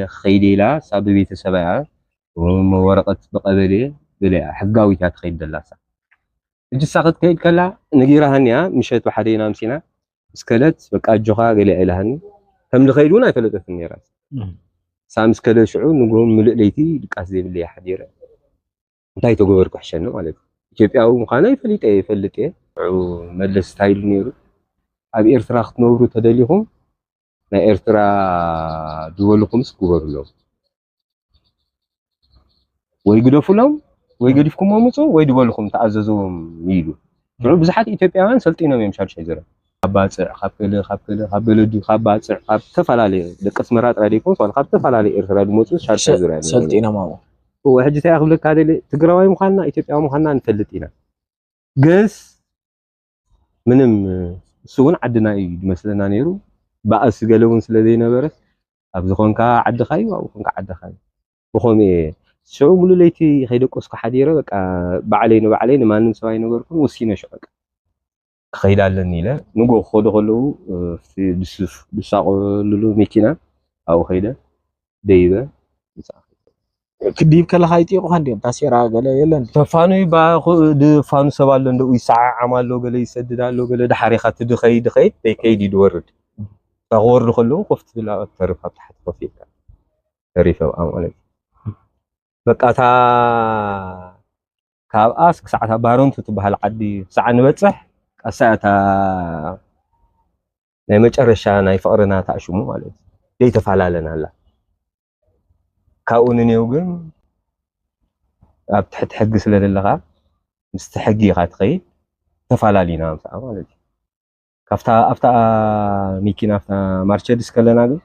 خيديلا سابي تسبعة وورقة بقبلي بلا حقاوي تخيد دلاسة እጅ ሳቅት ከይድ ከላ ነጊራሃንያ ምሸት በሐዴና ምሲና እስከለት በቃ ጆኻ ገለ ኢላህን ከም ልኸይዱን አይፈለጠፍን ነራስ ሳም እስከለ ሽዑ ንጎም ምልእለይቲ ድቃስ ዘይብል ያሐዲረ እንታይ ተጎበርኩ ሕሸን ማለት ኢትዮጵያው ምኻና ይፈልጥ መለስ ስታይል ነይሩ ኣብ ኤርትራ ክትነብሩ ተደሊኹም ናይ ኤርትራ ድወልኹም ስኩበሩሎ ወይ ግደፉሎም ወይ ገዲፍኩም አሙጹ ወይ ድበልኩም ተአዘዙም ይሉ ብሩ ብዙሓት ኢትዮጵያውያን ሰልጢኖም እዮም ሻርሻ ይዘራ አባጽዕ ካብበለዱ ካባጽዕ ካብ ተፈላለየ ደቀስ መራጥ ራዲኮም ሶል ካብ ተፈላለየ ኤርትራ ድመጹ ሻርሻ ይዘራ ሰልጢኖም አሙ ወሕጂ ታያኽብለካ ደለ ትግራዋይ ምዃንና ኢትዮጵያዊ ምዃንና ንፈልጥ ኢና ገስ ምንም እሱውን ዓድና እዩ መስለና ነይሩ ባእስ ገለውን ስለዘይነበረ ኣብ ዝኾንካ ዓድኻዩ ኣብ ዝኾንካ ዓድኻዩ ብኾምእ شو ملو ليتي خيدقوس كحديره بقى بعلين ما نم سواي نغركم وسينا شو بقى خيدالن يله نغو خدو في بساق لولو ميكينا او خيده ديبه كديب كلا هايتي قو هنديم تاسيرا غلا يلن تفانو با دفانو سبالن دو يسع عمالو غلا يسددالو غلا دحريخات دخيد بكيد يدورد فغور خلو قفت بلا ترفع تحت خفيف تريفه امالك بقاتا كاب اسك ساعه بارون تتبهل عدي ساعه نبصح قساتا ናይ መጨረሻ ናይ ፍቅርና ታሽሙ ማለት ደይ ተፋላለና አላ ካኡን ነው ግን ኣብ ትሕት ሕግ ስለለለኻ ምስቲ ሕጊ ካትኸይ ተፋላሊና ማለት ካፍታ ኣፍታ ሚኪና ኣፍታ ማርቸዲስ ከለና ግን